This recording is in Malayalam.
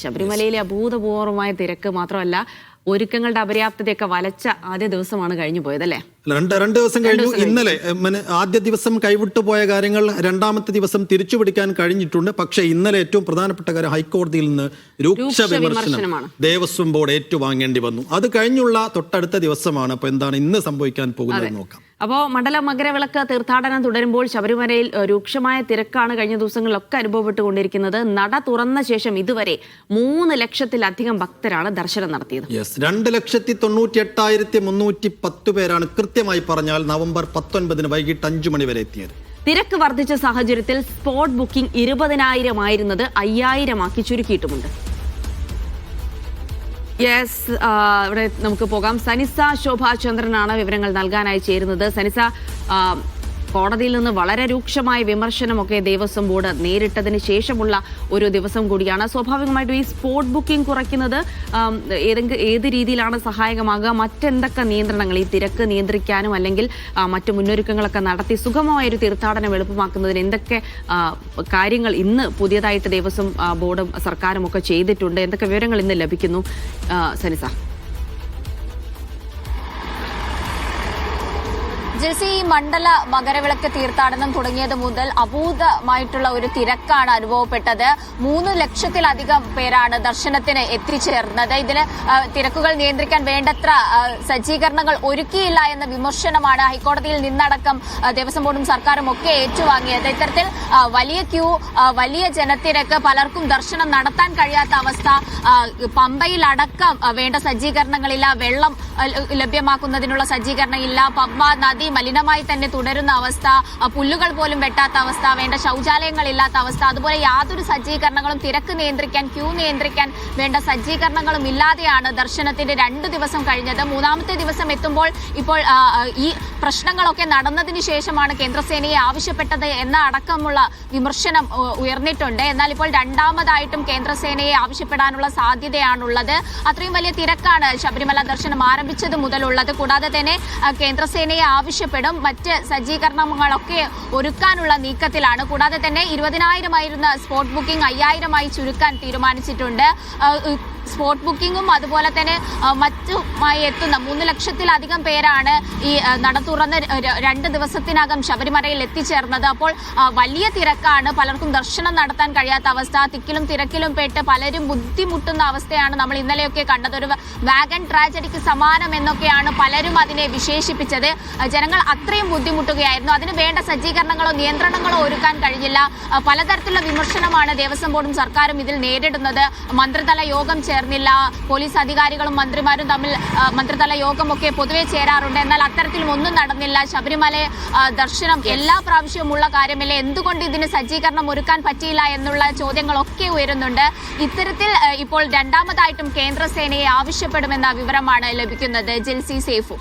ശബരിമലയിലെ അഭൂതപൂർവമായ തിരക്ക് മാത്രമല്ല ഒരുക്കങ്ങളുടെ അപര്യാപ്തതയൊക്കെ വലച്ച ആദ്യ ദിവസമാണ് കഴിഞ്ഞു പോയതല്ലേ? രണ്ട് ദിവസം കഴിഞ്ഞു. ഇന്നലെ ആദ്യ ദിവസം കൈവിട്ടു പോയ കാര്യങ്ങൾ രണ്ടാമത്തെ ദിവസം തിരിച്ചു പിടിക്കാൻ കഴിഞ്ഞിട്ടുണ്ട്. പക്ഷേ ഇന്നലെ ഏറ്റവും പ്രധാനപ്പെട്ട കാര്യം ഹൈക്കോടതിയിൽ നിന്ന് രൂക്ഷ വിമർശനമാണ് ദേവസ്വം ബോർഡ് ഏറ്റുവാങ്ങേണ്ടി വന്നു. അത് കഴിഞ്ഞുള്ള തൊട്ടടുത്ത ദിവസമാണ്. അപ്പൊ എന്താണ് ഇന്ന് സംഭവിക്കാൻ പോകുന്നത് നോക്കാം. അപ്പോൾ മണ്ഡല മകരവിളക്ക് തീർത്ഥാടനം തുടരുമ്പോൾ ശബരിമലയിൽ രൂക്ഷമായ തിരക്കാണ് കഴിഞ്ഞ ദിവസങ്ങളിലൊക്കെ അനുഭവപ്പെട്ടുകൊണ്ടിരിക്കുന്നത്. നട തുറന്ന ശേഷം ഇതുവരെ 3 ലക്ഷത്തിലധികം ഭക്തരാണ് ദർശനം നടത്തിയത്. 2,98,310 പേരാണ് കൃത്യമായി പറഞ്ഞാൽ നവംബർ 19 വൈകിട്ട് 5 മണി വരെ എത്തിയത്. തിരക്ക് വർദ്ധിച്ച സാഹചര്യത്തിൽ സ്പോട്ട് ബുക്കിംഗ് 20,000 ആയിരുന്നത് 5,000 ആക്കി ചുരുക്കിയിട്ടുമുണ്ട്. ഇവിടെ നമുക്ക് പോകാം. സനിസ ശോഭാചന്ദ്രനാണ് വിവരങ്ങൾ നൽകാനായി ചേരുന്നത്. സനിസ, കോടതിയിൽ നിന്ന് വളരെ രൂക്ഷമായ വിമർശനമൊക്കെ ദേവസ്വം ബോർഡ് നേരിട്ടതിന് ശേഷമുള്ള ഒരു ദിവസം കൂടിയാണ്. സ്വാഭാവികമായിട്ടും ഈ സ്പോട്ട് ബുക്കിംഗ് കുറയ്ക്കുന്നത് ഏത് രീതിയിലാണ് സഹായകമാകുക? മറ്റെന്തൊക്കെ നിയന്ത്രണങ്ങൾ ഈ തിരക്ക് നിയന്ത്രിക്കാനും അല്ലെങ്കിൽ മറ്റു മുന്നൊരുക്കങ്ങളൊക്കെ നടത്തി സുഗമമായൊരു തീർത്ഥാടനം എളുപ്പമാക്കുന്നതിന് എന്തൊക്കെ കാര്യങ്ങൾ ഇന്ന് പുതിയതായിട്ട് ദേവസ്വം ബോർഡും സർക്കാരും ഒക്കെ ചെയ്തിട്ടുണ്ട്? എന്തൊക്കെ വിവരങ്ങൾ ഇന്ന് ലഭിക്കുന്നു സനിസ? ജെസി, മണ്ഡല മകരവിളക്ക് തീർത്ഥാടനം തുടങ്ങിയത് മുതൽ അഭൂതമായിട്ടുള്ള ഒരു തിരക്കാണ് അനുഭവപ്പെട്ടത്. 3 ലക്ഷത്തിലധികം പേരാണ് ദർശനത്തിന് എത്തിച്ചേർന്നത്. ഇതിന് തിരക്കുകൾ നിയന്ത്രിക്കാൻ വേണ്ടത്ര സജ്ജീകരണങ്ങൾ ഒരുക്കിയില്ല എന്ന വിമർശനമാണ് ഹൈക്കോടതിയിൽ നിന്നടക്കം ദേവസ്വം ബോർഡും സർക്കാരും ഒക്കെ ഏറ്റുവാങ്ങിയത്. ഇത്തരത്തിൽ വലിയ ക്യൂ, വലിയ ജനത്തിരക്ക്, പലർക്കും ദർശനം നടത്താൻ കഴിയാത്ത അവസ്ഥ, പമ്പയിലടക്കം വേണ്ട സജ്ജീകരണങ്ങളില്ല, വെള്ളം ലഭ്യമാക്കുന്നതിനുള്ള സജ്ജീകരണം ഇല്ല, പമ്പ നദി മലിനമായി തന്നെ തുടരുന്ന അവസ്ഥ, പുല്ലുകൾ പോലും വെട്ടാത്ത അവസ്ഥ, വേണ്ട ശൗചാലയങ്ങളില്ലാത്ത അവസ്ഥ, അതുപോലെ യാതൊരു സജ്ജീകരണങ്ങളും തിരക്ക് നിയന്ത്രിക്കാൻ, ക്യൂ നിയന്ത്രിക്കാൻ വേണ്ട സജ്ജീകരണങ്ങളും ഇല്ലാതെയാണ് ദർശനത്തിന്റെ 2 ദിവസം കഴിഞ്ഞത്. 3ാമത്തെ ദിവസം എത്തുമ്പോൾ ഇപ്പോൾ ഈ പ്രശ്നങ്ങളൊക്കെ നടന്നതിന് ശേഷമാണ് കേന്ദ്രസേനയെ ആവശ്യപ്പെട്ടത് എന്ന അടക്കമുള്ള വിമർശനം ഉയർന്നിട്ടുണ്ട്. എന്നാൽ ഇപ്പോൾ രണ്ടാമതായിട്ടും കേന്ദ്രസേനയെ ആവശ്യപ്പെടാനുള്ള സാധ്യതയാണുള്ളത്. അത്രയും വലിയ തിരക്കാണ് ശബരിമല ദർശനം ആരംഭിച്ചത് മുതലുള്ളത്. കൂടാതെ തന്നെ കേന്ദ്രസേനയെ ആവശ്യപ്പെടും. മറ്റ് സജ്ജീകരണങ്ങളൊക്കെ ഒരുക്കാനുള്ള നീക്കത്തിലാണ്. കൂടാതെ തന്നെ 20,000 ആയിരുന്ന സ്പോട്ട് ബുക്കിംഗ് 5,000 ചുരുക്കാൻ തീരുമാനിച്ചിട്ടുണ്ട്. സ്പോട്ട് ബുക്കിങ്ങും അതുപോലെ തന്നെ മറ്റുമായി എത്തുന്ന 3 ലക്ഷത്തിലധികം പേരാണ് ഈ നട തുറന്ന് 2 ദിവസത്തിനകം ശബരിമലയിൽ എത്തിച്ചേർന്നത്. അപ്പോൾ വലിയ തിരക്കാണ്, പലർക്കും ദർശനം നടത്താൻ കഴിയാത്ത അവസ്ഥ, തിക്കിലും തിരക്കിലും പെട്ട് പലരും ബുദ്ധിമുട്ടുന്ന അവസ്ഥയാണ് നമ്മൾ ഇന്നലെയൊക്കെ കണ്ടത്. ഒരു വാഗൺ ട്രാജഡിക്ക് സമാനം എന്നൊക്കെയാണ് പലരും അതിനെ വിശേഷിപ്പിച്ചത്. ജനങ്ങൾ അത്രയും ബുദ്ധിമുട്ടുകയായിരുന്നു. അതിന് വേണ്ട സജ്ജീകരണങ്ങളോ നിയന്ത്രണങ്ങളോ ഒരുക്കാൻ കഴിഞ്ഞില്ല. പലതരത്തിലുള്ള വിമർശനമാണ് ദേവസ്വം ബോർഡും സർക്കാരും ഇതിൽ നേരിടുന്നത്. മന്ത്രിതല യോഗം ചേർന്നില്ല, പോലീസ് അധികാരികളും മന്ത്രിമാരും തമ്മിൽ മന്ത്രിതല യോഗമൊക്കെ പൊതുവെ ചേരാറുണ്ട്. എന്നാൽ അത്തരത്തിലും ഒന്നും നടന്നില്ല. ശബരിമല ദർശനം എല്ലാ പ്രാവശ്യവുമുള്ള കാര്യമല്ലേ, എന്തുകൊണ്ട് ഇതിന് സജ്ജീകരണം ഒരുക്കാൻ പറ്റിയില്ല എന്നുള്ള ചോദ്യങ്ങളൊക്കെ ഉയരുന്നുണ്ട്. ഇത്തരത്തിൽ ഇപ്പോൾ രണ്ടാമതായിട്ടും കേന്ദ്രസേനയെ ആവശ്യപ്പെടുമെന്ന വിവരമാണ് ലഭിക്കുന്നത്. ജെൽസി, സേഫു.